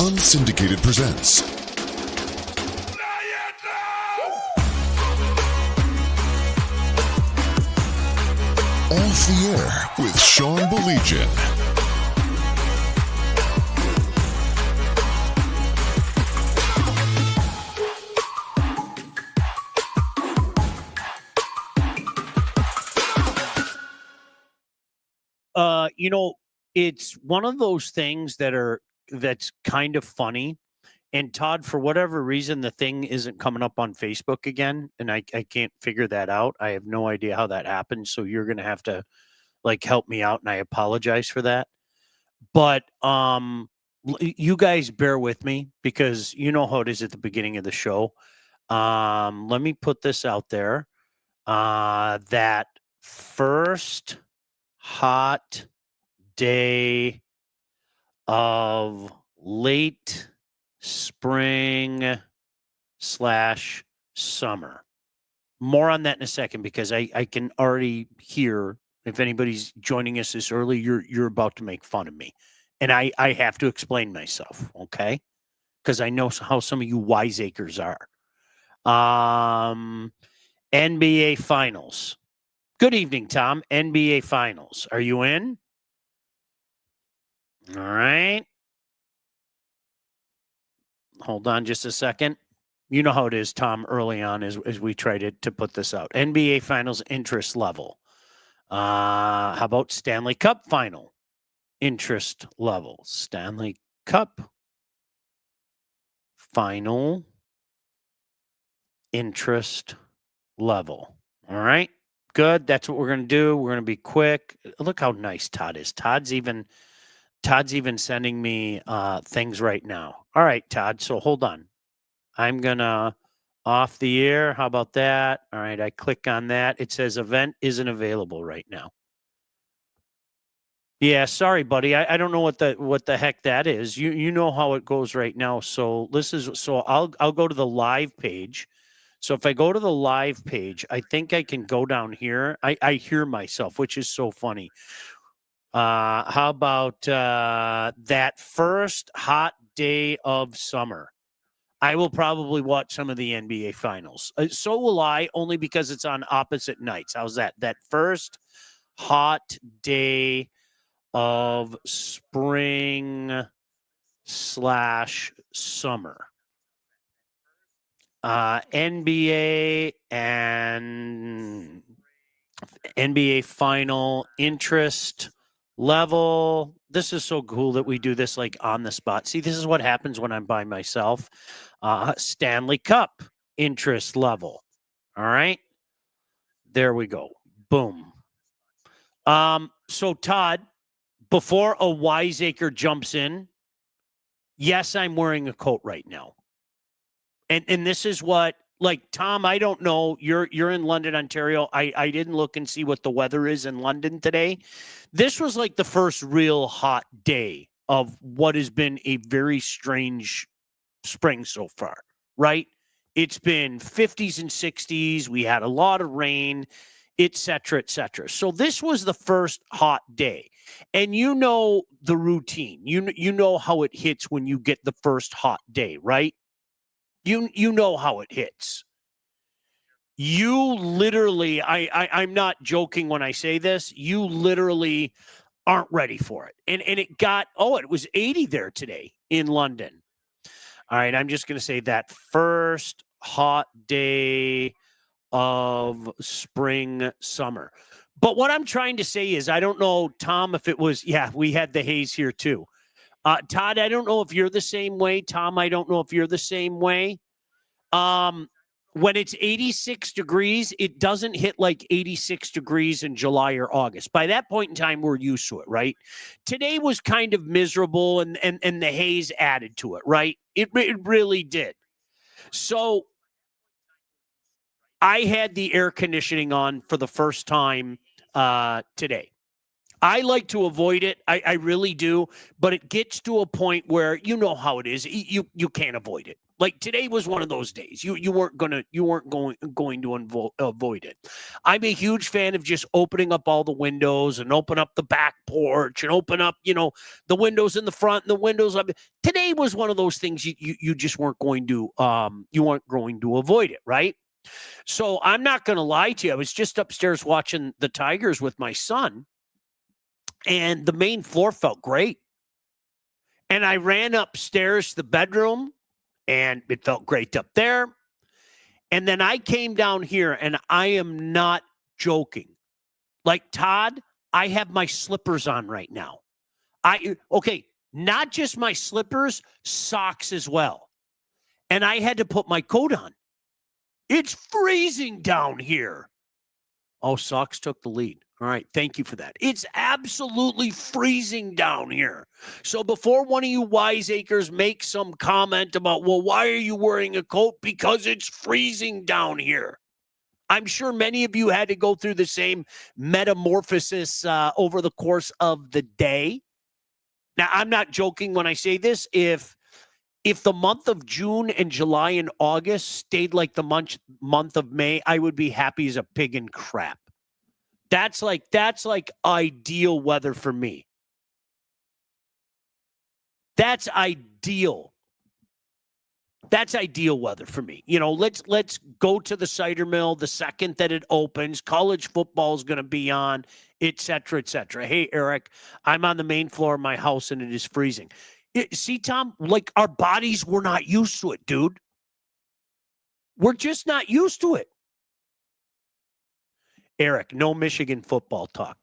Unsyndicated presents Off the Air with Sean Baligian. It's one of those things that's kind of funny. And Todd, for whatever reason, the thing isn't coming up on Facebook again, and I can't figure that out. I have no idea how that happened. So you're gonna have to help me out, and I apologize for that. But you guys bear with me because you know how it is at the beginning of the show. Let me put this out there. That first hot day of late spring / summer. More on that in a second because I can already hear if anybody's joining us this early, you're about to make fun of me. And I have to explain myself, okay? Because I know how some of you wiseacres are. NBA Finals. Good evening, Tom. NBA Finals. Are you in? All right. Hold on just a second. You know how it is, Tom, early on as we try to put this out. NBA Finals interest level. How about Stanley Cup Final interest level? Stanley Cup Final interest level. All right. Good. That's what we're going to do. We're going to be quick. Look how nice Todd is. Todd's even sending me things right now. All right, Todd. So hold on. I'm going to off the air. How about that? All right. I click on that. It says event isn't available right now. Yeah, sorry, buddy. I don't know what the heck that is. You know how it goes right now. So I'll go to the live page. So if I go to the live page, I think I can go down here. I hear myself, which is so funny. How about that first hot day of summer? I will probably watch some of the NBA Finals. So will I, only because it's on opposite nights. How's that? That first hot day of spring / summer. NBA and NBA final interest level. This is so cool that we do this like on the spot. See, this is what happens when I'm by myself. Stanley Cup interest level. All right. There we go. Boom. So Todd, before a wiseacre jumps in, yes, I'm wearing a coat right now. And this is what, like, Tom, I don't know. You're in London, Ontario. I didn't look and see what the weather is in London today. This was like the first real hot day of what has been a very strange spring so far, right? It's been 50s and 60s. We had a lot of rain, et cetera, et cetera. So this was the first hot day. And you know the routine. You know how it hits when you get the first hot day, right? You know how it hits. You literally, I'm not joking when I say this, you literally aren't ready for it. And it got, it was 80 there today in London. All right, I'm just going to say that first hot day of spring, summer. But what I'm trying to say is, I don't know, Tom, if it was, we had the haze here too. Todd, I don't know if you're the same way. Tom, I don't know if you're the same way. When it's 86 degrees, it doesn't hit like 86 degrees in July or August. By that point in time, we're used to it, right? Today was kind of miserable, and the haze added to it, right? It really did. So I had the air conditioning on for the first time today. I like to avoid it. I really do. But it gets to a point where you know how it is. You can't avoid it. Like today was one of those days. You weren't going to avoid it. I'm a huge fan of just opening up all the windows and open up the back porch and open up, the windows in the front and the windows up. Today was one of those things you just weren't going to avoid it, right? So I'm not going to lie to you. I was just upstairs watching the Tigers with my son, and the main floor felt great. And I ran upstairs to the bedroom, and it felt great up there. And then I came down here, and I am not joking. Like, Todd, I have my slippers on right now. Not just my slippers, socks as well. And I had to put my coat on. It's freezing down here. Oh, socks took the lead. All right, thank you for that. It's absolutely freezing down here. So before one of you wiseacres make some comment about, well, why are you wearing a coat? Because it's freezing down here. I'm sure many of you had to go through the same metamorphosis over the course of the day. Now, I'm not joking when I say this. If the month of June and July and August stayed like the month of May, I would be happy as a pig in crap. That's like ideal weather for me. That's ideal. That's ideal weather for me. Let's go to the cider mill the second that it opens. College football is going to be on, et cetera, et cetera. Hey, Eric, I'm on the main floor of my house and it is freezing. See, Tom, like our bodies, we're not used to it, dude. We're just not used to it. Eric, no Michigan football talk.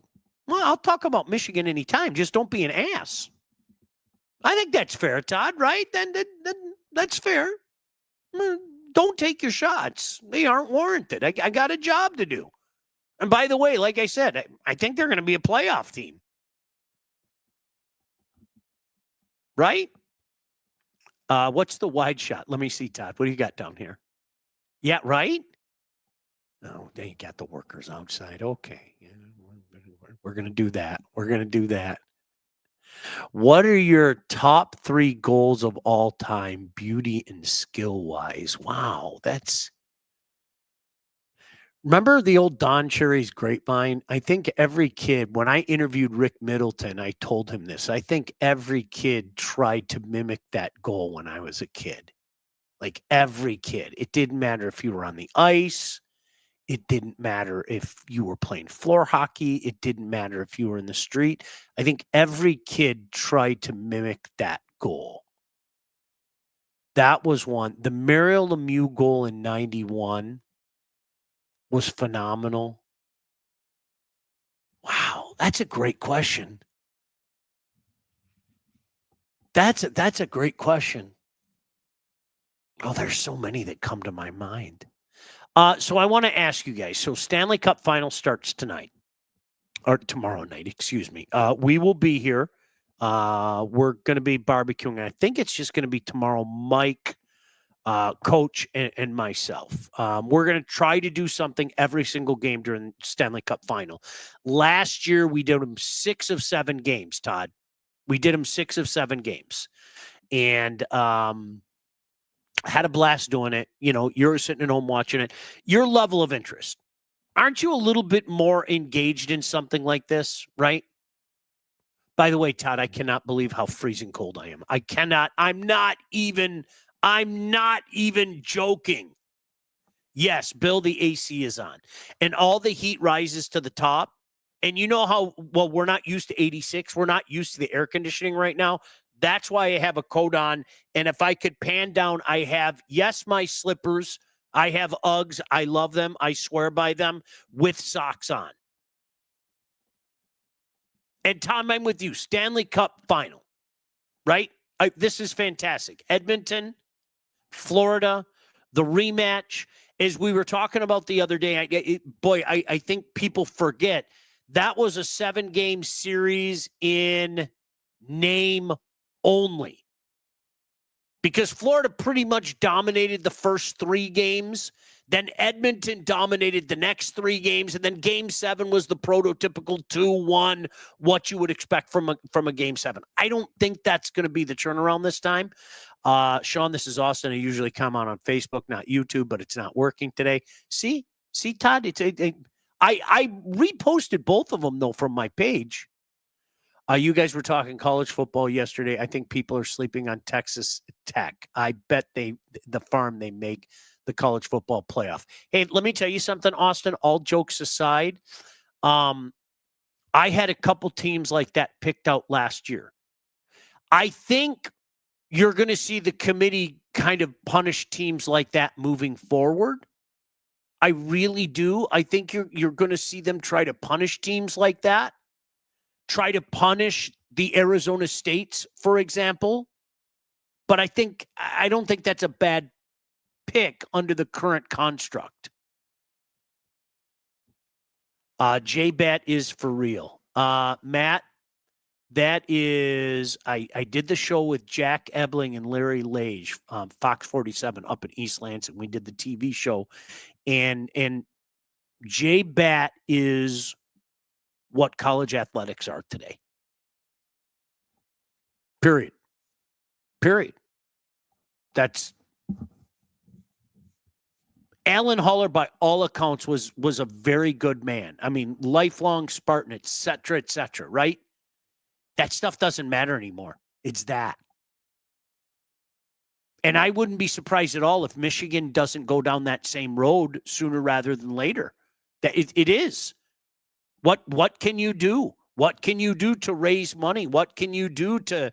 Well, I'll talk about Michigan anytime. Just don't be an ass. I think that's fair, Todd, right? Then that's fair. Don't take your shots. They aren't warranted. I got a job to do. And by the way, like I said, I think they're going to be a playoff team. Right? What's the wide shot? Let me see, Todd. What do you got down here? Yeah, right? Oh, they got the workers outside. Okay. Yeah, we're going to do that. We're going to do that. What are your top 3 goals of all time, beauty and skill-wise? Wow, remember the old Don Cherry's Grapevine? I think every kid, when I interviewed Rick Middleton, I told him this. I think every kid tried to mimic that goal when I was a kid. Like every kid. It didn't matter if you were on the ice. It didn't matter if you were playing floor hockey. It didn't matter if you were in the street. I think every kid tried to mimic that goal. That was one. The Mario Lemieux goal in 91 was phenomenal. Wow, that's a great question. That's a great question. Oh, there's so many that come to my mind. So I want to ask you guys. So Stanley Cup Finals starts tonight. Or tomorrow night, excuse me. We will be here. We're going to be barbecuing. I think it's just going to be tomorrow, Mike, Coach, and myself. We're going to try to do something every single game during Stanley Cup Final. Last year, we did them 6 of 7 games, Todd. We did them 6 of 7 games. And had a blast doing it. You're sitting at home watching it. Your level of interest. Aren't you a little bit more engaged in something like this, right? By the way, Todd, I cannot believe how freezing cold I am. I cannot. I'm not even joking. Yes, Bill, the AC is on. And all the heat rises to the top. And you know how, well, we're not used to 86. We're not used to the air conditioning right now. That's why I have a coat on. And if I could pan down, I have, yes, my slippers. I have Uggs. I love them. I swear by them with socks on. And Tom, I'm with you. Stanley Cup Final, right? This is fantastic. Edmonton, Florida, the rematch. As we were talking about the other day, I think people forget that was a 7-game series in name only. because Florida pretty much dominated the first 3 games. Then Edmonton dominated the next 3 games, and then Game 7 was the prototypical 2-1, what you would expect from a Game 7. I don't think that's going to be the turnaround this time. Sean, this is Austin. I usually come on Facebook, not YouTube, but it's not working today. See, Todd, I reposted both of them though from my page. You guys were talking college football yesterday. I think people are sleeping on Texas Tech. I bet the farm they make the college football playoff. Hey, let me tell you something, Austin. All jokes aside, I had a couple teams like that picked out last year. I think you're going to see the committee kind of punish teams like that moving forward. I really do. I think you're going to see them try to punish teams like that. Try to punish the Arizona States, for example. But I don't think that's a bad pick under the current construct. J-Bet is for real. Matt, that is, I did the show with Jack Ebling and Larry Lage, Fox 47 up in East Lansing. We did the TV show. And J-Bet is what college athletics are today. Period. That's Alan Haller, by all accounts, was a very good man. I mean, lifelong Spartan, et cetera, right? That stuff doesn't matter anymore. It's that. And I wouldn't be surprised at all if Michigan doesn't go down that same road sooner rather than later. That it is. What can you do? What can you do to raise money? What can you do to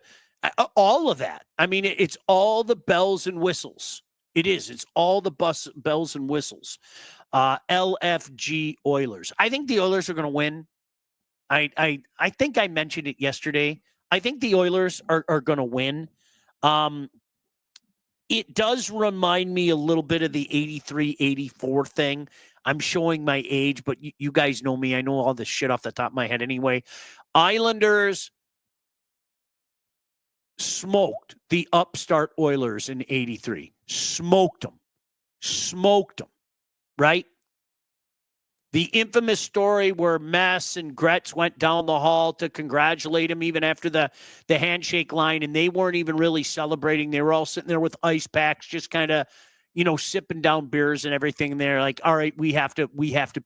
all of that? I mean, it's all the bells and whistles. It is. It's all the bells and whistles. LFG Oilers. I think the Oilers are going to win. I think I mentioned it yesterday. I think the Oilers are going to win. It does remind me a little bit of the 83-84 thing. I'm showing my age, but you guys know me. I know all this shit off the top of my head anyway. Islanders smoked the upstart Oilers in 83. Smoked them, right? The infamous story where Mess and Gretz went down the hall to congratulate him even after the handshake line, and they weren't even really celebrating. They were all sitting there with ice packs, just kind of, sipping down beers and everything. And they're like, all right, we have to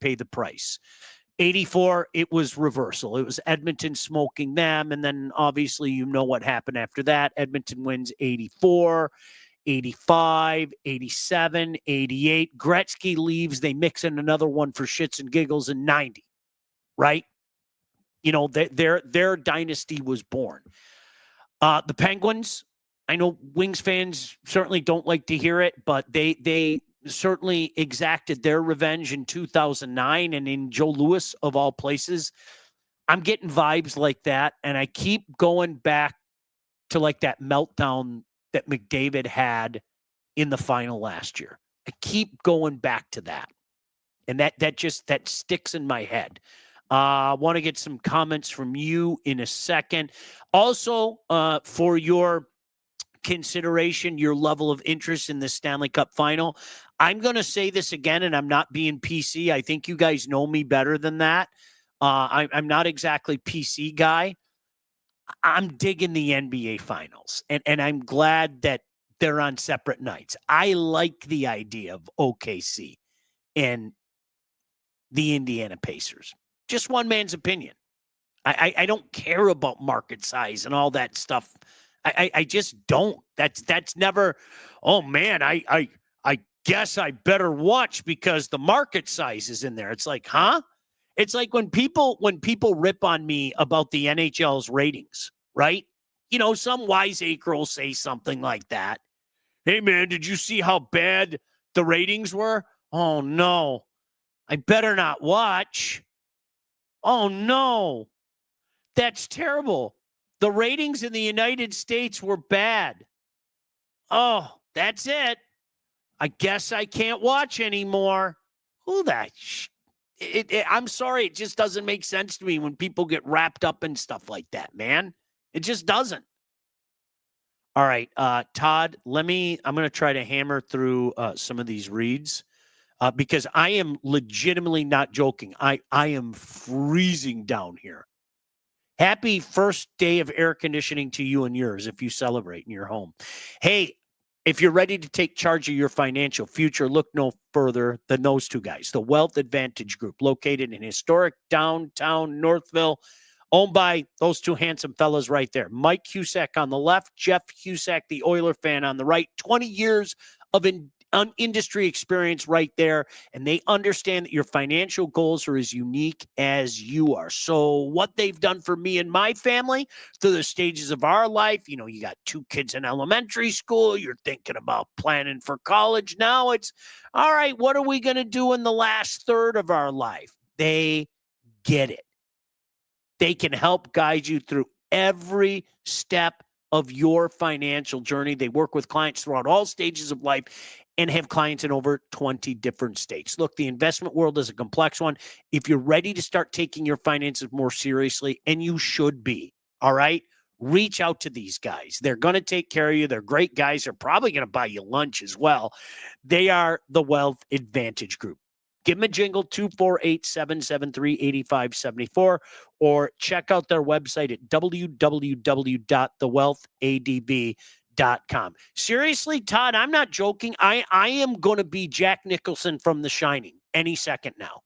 pay the price. 84, it was reversal. It was Edmonton smoking them. And then obviously, what happened after that. Edmonton wins 84, 85, 87, 88. Gretzky leaves. They mix in another one for shits and giggles in 90, right? Their dynasty was born. The Penguins, I know Wings fans certainly don't like to hear it, but they certainly exacted their revenge in 2009 and in Joe Louis, of all places. I'm getting vibes like that, and I keep going back to like that meltdown that McDavid had in the final last year. I keep going back to that. And that sticks in my head. I want to get some comments from you in a second. Also, for your consideration, your level of interest in the Stanley Cup final, I'm going to say this again, and I'm not being PC. I think you guys know me better than that. I'm not exactly PC guy. I'm digging the NBA finals, and I'm glad that they're on separate nights. I like the idea of OKC and the Indiana Pacers. Just one man's opinion. I don't care about market size and all that stuff. I just don't. That's never, oh man, I guess I better watch because the market size is in there. It's like, huh? It's like when people rip on me about the NHL's ratings, right? Some wiseacre will say something like that. Hey, man, did you see how bad the ratings were? Oh, no. I better not watch. Oh, no. That's terrible. The ratings in the United States were bad. Oh, that's it. I guess I can't watch anymore. Who that? I'm sorry. It just doesn't make sense to me when people get wrapped up in stuff like that, man. It just doesn't. All right, Todd, I'm going to try to hammer through some of these reads because I am legitimately not joking. I am freezing down here. Happy first day of air conditioning to you and yours if you celebrate in your home. Hey, if you're ready to take charge of your financial future, look no further than those two guys, the Wealth Advantage Group, located in historic downtown Northville, owned by those two handsome fellas right there. Mike Cusack on the left, Jeff Cusack, the Oiler fan on the right. 20 years of industry experience right there, and they understand that your financial goals are as unique as you are. So what they've done for me and my family through the stages of our life, you know, you got two kids in elementary school, you're thinking about planning for college. Now it's, all right, what are we going to do in the last third of our life? They get it. They can help guide you through every step of your financial journey. They work with clients throughout all stages of life and have clients in over 20 different states. Look, the investment world is a complex one. If you're ready to start taking your finances more seriously, and you should be, all right, reach out to these guys. They're going to take care of you. They're great guys. They're probably going to buy you lunch as well. They are the Wealth Advantage Group. Give them a jingle, 248-773-8574, or check out their website at www.thewealthadv.com. Seriously, Todd, I'm not joking. I am going to be Jack Nicholson from The Shining any second now.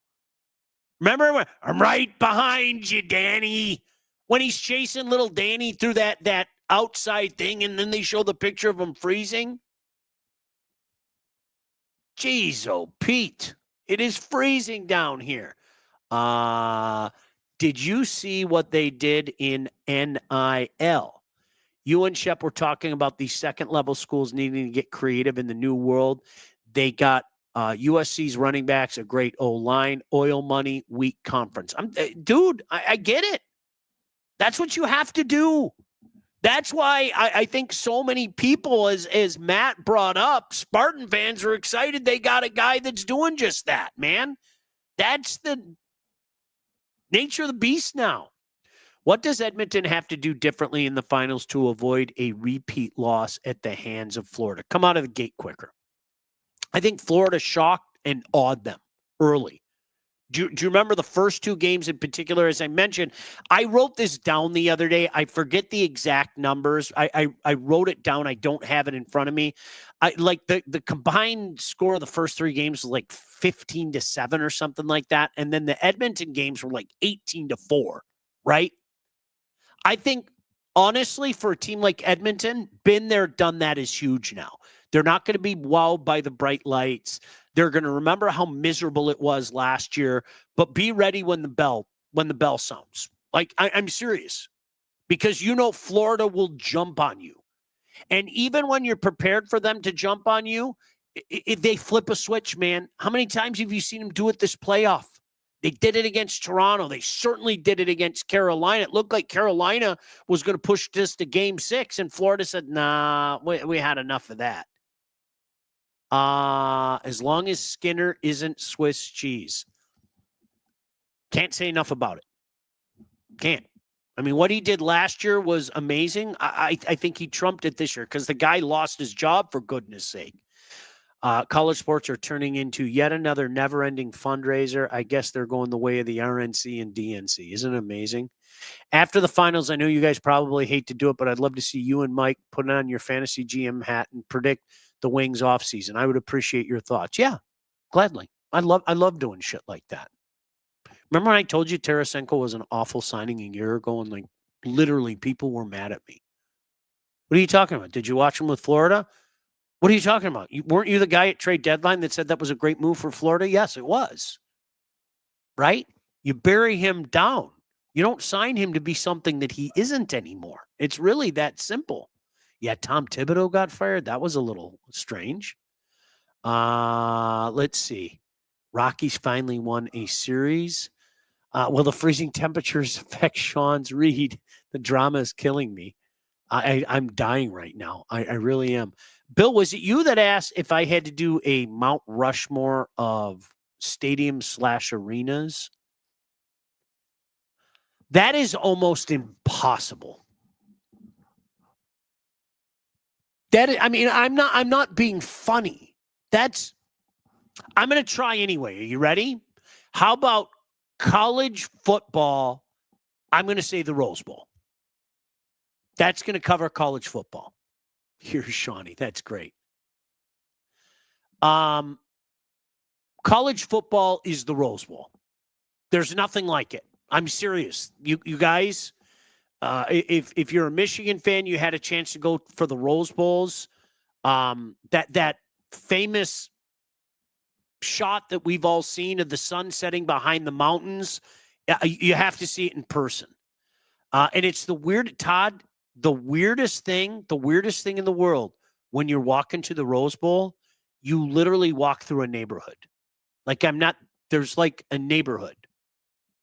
Remember, I'm right behind you, Danny. When he's chasing little Danny through that outside thing, and then they show the picture of him freezing. Jeez, oh, Pete. It is freezing down here. Did you see what they did in NIL? You and Shep were talking about the second level schools needing to get creative in the new world. They got USC's running backs, a great O-line, oil money, weak conference. I get it. That's what you have to do. That's why I think so many people, as Matt brought up, Spartan fans are excited they got a guy that's doing just that, man. That's the nature of the beast now. What does Edmonton have to do differently in the finals to avoid a repeat loss at the hands of Florida? Come out of the gate quicker. I think Florida shocked and awed them early. Do you remember the first two games in particular? As I mentioned, I wrote this down the other day. I forget the exact numbers. I wrote it down. I don't have it in front of me. Like the combined score of the first three games was like 15-7 or something like that. And then the Edmonton games were like 18-4, right? I think, honestly, for a team like Edmonton, been there, done that is huge now. They're not going to be wowed by the bright lights. They're going to remember how miserable it was last year, but be ready when the bell sounds. Like, I'm serious, because you know Florida will jump on you. And even when you're prepared for them to jump on you, if they flip a switch, man, how many times have you seen them do it this playoff? They did it against Toronto. They certainly did it against Carolina. It looked like Carolina was going to push this to game 6, and Florida said, nah, we had enough of that. As long as Skinner isn't Swiss cheese. Can't say enough about it. Can't. I mean, what he did last year was amazing. I think he trumped it this year because the guy lost his job, for goodness sake. College sports are turning into yet another never-ending fundraiser. I guess they're going the way of the RNC and DNC. Isn't it amazing? After the finals, I know you guys probably hate to do it, but I'd love to see you and Mike put on your fantasy GM hat and predict the Wings offseason. I would appreciate your thoughts. Yeah, gladly. I love doing shit like that. Remember when I told you Tarasenko was an awful signing a year ago, and like literally people were mad at me? What are you talking about? Did you watch him with Florida? What are you talking about? Weren't you the guy at trade deadline that said that was a great move for Florida? Yes, it was. Right? You bury him down. You don't sign him to be something that he isn't anymore. It's really that simple. Yeah, Tom Thibodeau got fired. That was a little strange. Let's see. Rockies finally won a series. Will the freezing temperatures affect Sean's read? The drama is killing me. I'm dying right now. I really am. Bill, was it you that asked if I had to do a Mount Rushmore of stadiums/arenas? That is almost impossible. I'm not being funny. I'm going to try anyway. Are you ready? How about college football? I'm going to say the Rose Bowl. That's going to cover college football. Here's Shawnee. That's great. College football is the Rose Bowl. There's nothing like it. I'm serious. You guys, if you're a Michigan fan, you had a chance to go for the Rose Bowls. That famous shot that we've all seen of the sun setting behind the mountains, you have to see it in person. And it's the weirdest thing in the world when you're walking to the Rose Bowl, you literally walk through a neighborhood. There's like a neighborhood.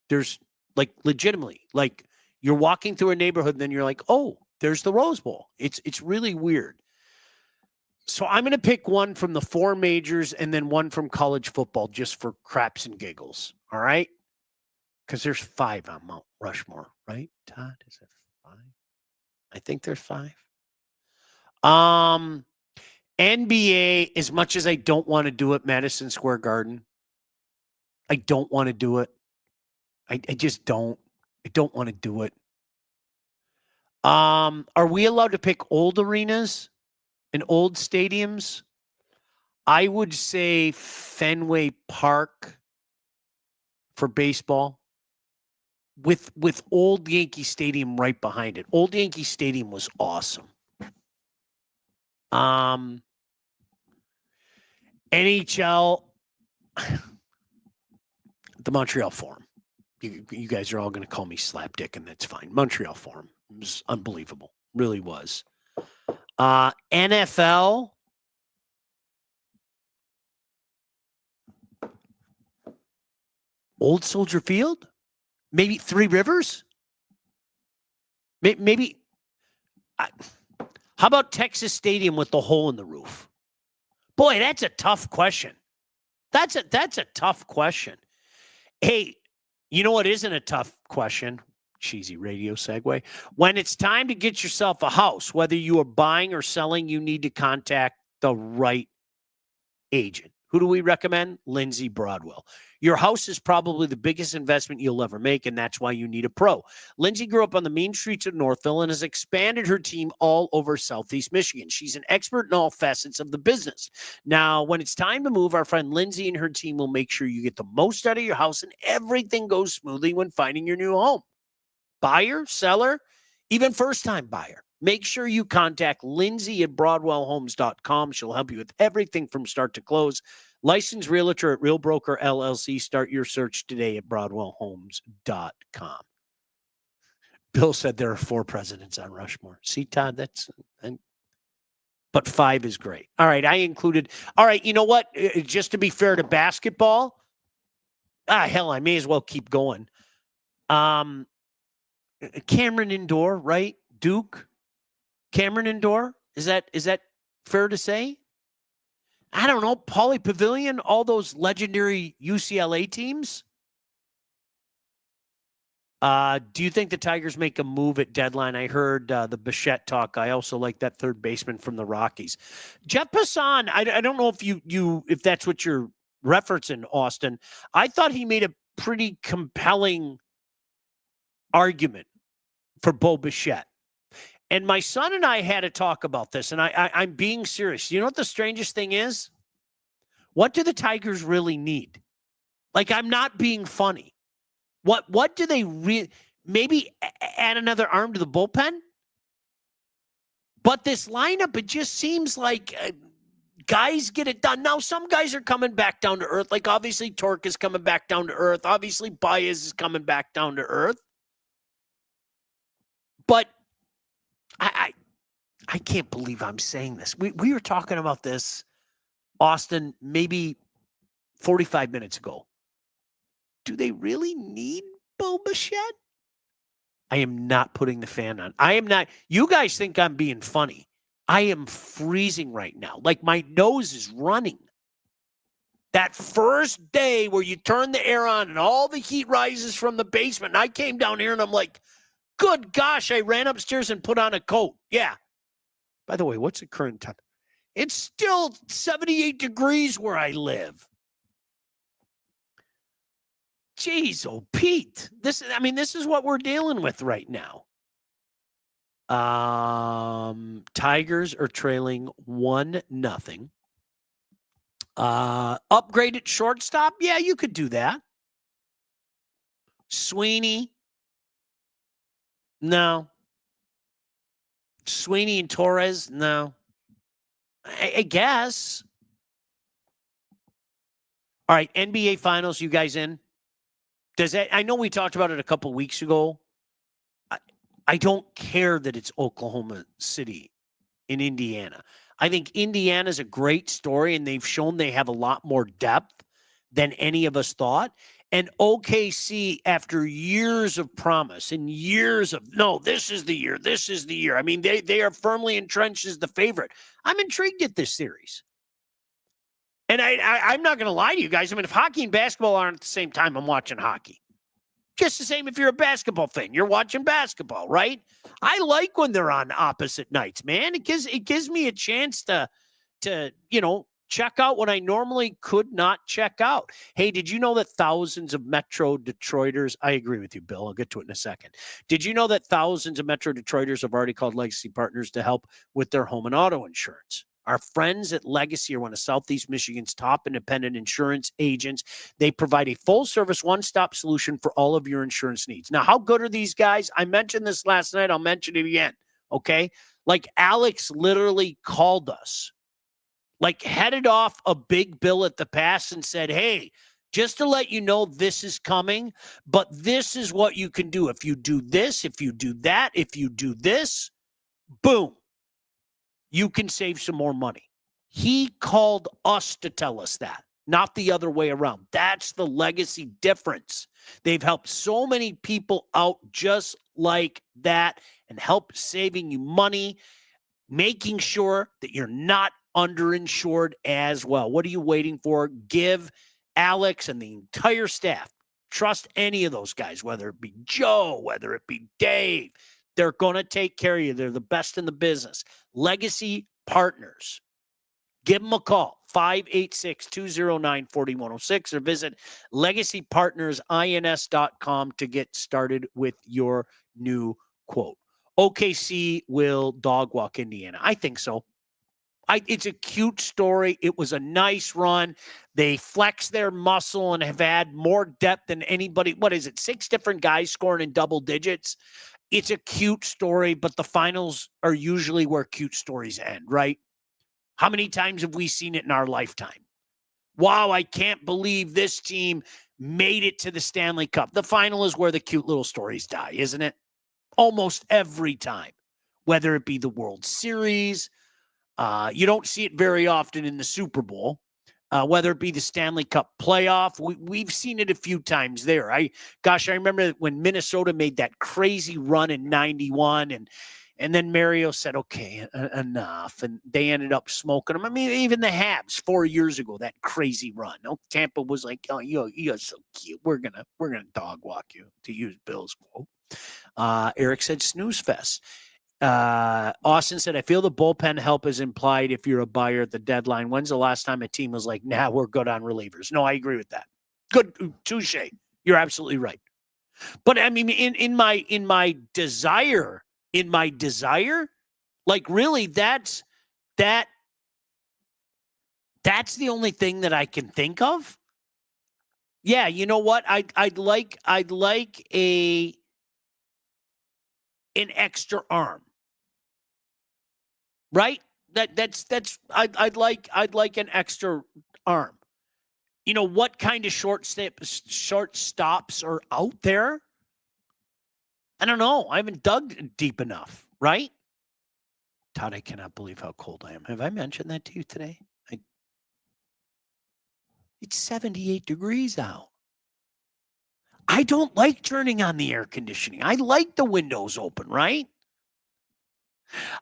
There's like legitimately, like you're walking through a neighborhood and then you're like, oh, there's the Rose Bowl. It's really weird. So I'm going to pick one from the 4 majors and then one from college football just for craps and giggles. All right? Because there's 5 on Mount Rushmore, right? Todd, is it 5? I think there's 5. NBA, as much as I don't want to do it, Madison Square Garden, I don't want to do it. I just don't. I don't want to do it. Are we allowed to pick old arenas and old stadiums? I would say Fenway Park for baseball with old Yankee Stadium right behind it. Old Yankee Stadium was awesome. NHL, the Montreal Forum. You guys are all going to call me slapdick, and that's fine. Montreal Forum. It was unbelievable. Really was. NFL. Old Soldier Field? Maybe Three Rivers? Maybe. How about Texas Stadium with the hole in the roof? Boy, that's a tough question. That's a tough question. Hey, you know what isn't a tough question? Cheesy radio segue. When it's time to get yourself a house, whether you are buying or selling, you need to contact the right agent. Who do we recommend? Lindsay Broadwell. Your house is probably the biggest investment you'll ever make, and that's why you need a pro. Lindsay grew up on the mean streets of Northville and has expanded her team all over Southeast Michigan. She's an expert in all facets of the business. Now, when it's time to move, our friend Lindsay and her team will make sure you get the most out of your house and everything goes smoothly when finding your new home. Buyer, seller, even first-time buyer. Make sure you contact Lindsay at BroadwellHomes.com. She'll help you with everything from start to close. Licensed realtor at Real Broker LLC. Start your search today at BroadwellHomes.com. Bill said there are 4 presidents on Rushmore. See, Todd, but 5 is great. All right, I included. All right, you know what? Just to be fair to basketball, hell, I may as well keep going. Cameron Indoor, right? Duke. Cameron Indoor, is that fair to say? I don't know. Pauley Pavilion, all those legendary UCLA teams. Do you think the Tigers make a move at deadline? I heard the Bichette talk. I also like that third baseman from the Rockies. Jeff Passan, I don't know if if that's what you're referencing, Austin. I thought he made a pretty compelling argument for Bo Bichette. And my son and I had a talk about this, and I'm being serious. You know what the strangest thing is? What do the Tigers really need? Like, I'm not being funny. What do they maybe add another arm to the bullpen? But this lineup, it just seems like guys get it done. Now, some guys are coming back down to earth. Like, obviously, Torque is coming back down to earth. Obviously, Baez is coming back down to earth. But I can't believe I'm saying this. We were talking about this, Austin, maybe 45 minutes ago. Do they really need Bo Bichette? I am not putting the fan on. I am not. You guys think I'm being funny. I am freezing right now. Like, my nose is running. That first day where you turn the air on and all the heat rises from the basement, and I came down here and I'm like, good gosh, I ran upstairs and put on a coat. Yeah. By the way, what's the current time? It's still 78 degrees where I live. Jeez, oh Pete. This is what we're dealing with right now. Tigers are trailing 1-0. Upgraded shortstop? Yeah, you could do that. Sweeney? No. Sweeney and Torres? No. I guess. All right, NBA Finals, you guys in? Does that? I know we talked about it a couple weeks ago. I don't care that it's Oklahoma City in Indiana. I think Indiana's a great story, and they've shown they have a lot more depth than any of us thought. And OKC, after years of promise and years of, no, this is the year, this is the year. I mean, they are firmly entrenched as the favorite. I'm intrigued at this series. And I'm not going to lie to you guys. I mean, if hockey and basketball aren't at the same time, I'm watching hockey. Just the same if you're a basketball fan. You're watching basketball, right? I like when they're on opposite nights, man. It gives me a chance to check out what I normally could not check out. Hey, did you know that thousands of Metro Detroiters, I agree with you, Bill. I'll get to it in a second. Did you know that thousands of Metro Detroiters have already called Legacy Partners to help with their home and auto insurance? Our friends at Legacy are one of Southeast Michigan's top independent insurance agents. They provide a full-service, one-stop solution for all of your insurance needs. Now, how good are these guys? I mentioned this last night. I'll mention it again, okay? Like, Alex literally called us, like headed off a big bill at the pass and said, hey, just to let you know this is coming, but this is what you can do. If you do this, if you do that, if you do this, boom. You can save some more money. He called us to tell us that, not the other way around. That's the Legacy difference. They've helped so many people out just like that and help saving you money, making sure that you're not underinsured as well. What are you waiting for? Give Alex and the entire staff, trust any of those guys, whether it be Joe, whether it be Dave. They're going to take care of you. They're the best in the business. Legacy Partners. Give them a call, 586-209-4106, or visit legacypartnersins.com to get started with your new quote. OKC will dog walk Indiana. I think so. It's a cute story. It was a nice run. They flex their muscle and have had more depth than anybody. What is it? 6 different guys scoring in double digits. It's a cute story, but the finals are usually where cute stories end, right? How many times have we seen it in our lifetime? Wow, I can't believe this team made it to the Stanley Cup. The final is where the cute little stories die, isn't it? Almost every time, whether it be the World Series. You don't see it very often in the Super Bowl. Whether it be the Stanley Cup playoff, we've seen it a few times there. I remember when Minnesota made that crazy run in 91 and then Mario said, okay, enough. And they ended up smoking them. I mean, even the Habs 4 years ago, that crazy run. Tampa was like, oh, you're so cute. We're gonna dog walk you, to use Bill's quote. Eric said snooze fest. Austin said, I feel the bullpen help is implied if you're a buyer at the deadline. When's the last time a team was like, nah, we're good on relievers? No, I agree with that. Good. Touche. You're absolutely right. But I mean, in my desire, like really that's the only thing that I can think of. Yeah. You know what? I'd like an extra arm. Right? I'd like an extra arm. You know, what kind of short stops are out there? I don't know. I haven't dug deep enough, right? Todd, I cannot believe how cold I am. Have I mentioned that to you today? It's 78 degrees out. I don't like turning on the air conditioning. I like the windows open, right?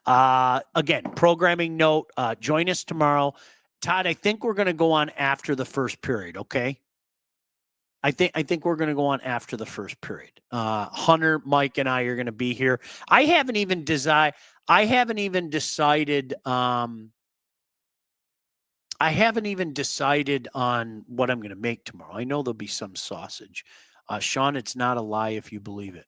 Again, programming note, join us tomorrow. Todd, I think we're going to go on after the first period, okay? I think we're going to go on after the first period. Hunter, Mike, and I are going to be here. I haven't even decided. I haven't even decided. I haven't even decided on what I'm going to make tomorrow. I know there'll be some sausage. Sean, it's not a lie if you believe it.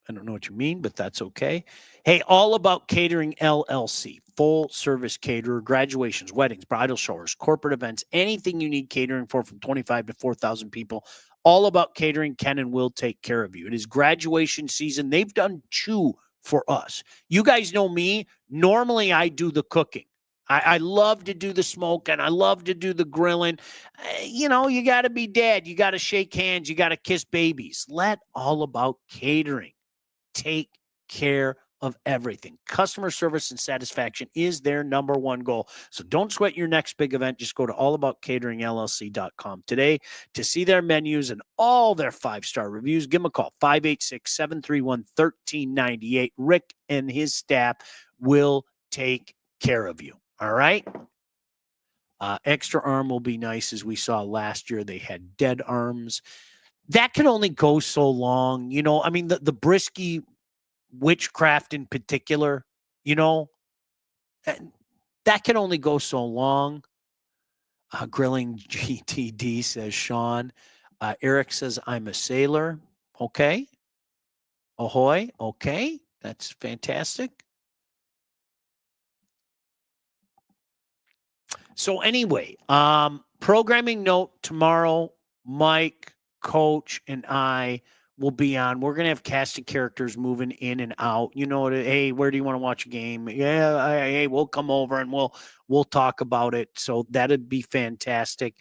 I don't know what you mean, but that's okay. Hey, All About Catering LLC, full service caterer, graduations, weddings, bridal showers, corporate events, anything you need catering for from 25 to 4,000 people. All About Catering can and will take care of you. It is graduation season. They've done 2 for us. You guys know me. Normally, I do the cooking. I love to do the smoke and I love to do the grilling. You know, you got to be dad. You got to shake hands. You got to kiss babies. Let All About Catering take care of everything. Customer service and satisfaction is their number one goal. So don't sweat your next big event. Just go to allaboutcateringllc.com today to see their menus and all their 5-star reviews. Give them a call, 586-731-1398. Rick and his staff will take care of you. All right? Extra arm will be nice. As we saw last year, they had dead arms. That can only go so long. You know, I mean, the Brisky witchcraft in particular, you know, that can only go so long. Grilling GTD, says Sean. Eric says, I'm a sailor. Okay. Ahoy. Okay. That's fantastic. So anyway, programming note tomorrow, Mike, Coach, and I will be on. We're going to have cast of characters moving in and out. You know, hey, where do you want to watch a game? Yeah, hey, we'll come over and we'll talk about it. So that'd be fantastic.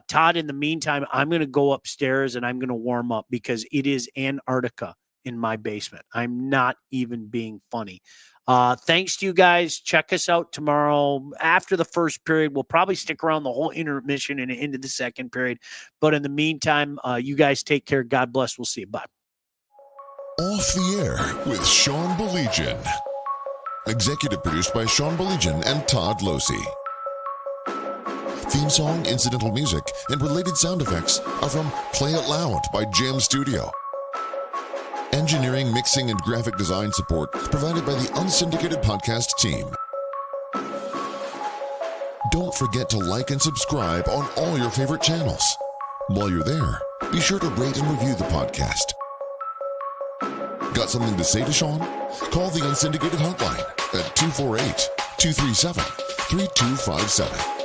Todd, in the meantime, I'm going to go upstairs and I'm going to warm up because it is Antarctica in my basement. I'm not even being funny. Thanks to you guys. Check us out tomorrow after the first period. We'll probably stick around the whole intermission and into the second period. But in the meantime, you guys take care. God bless. We'll see you. Bye. Off the Air with Sean Baligian. Executive produced by Sean Baligian and Todd Losey. Theme song, incidental music, and related sound effects are from Play It Loud by Jam Studio. Engineering, mixing, and graphic design support provided by the Unsyndicated Podcast team. Don't forget to like and subscribe on all your favorite channels. While you're there, be sure to rate and review the podcast. Got something to say to Sean? Call the Unsyndicated hotline at 248-237-3257.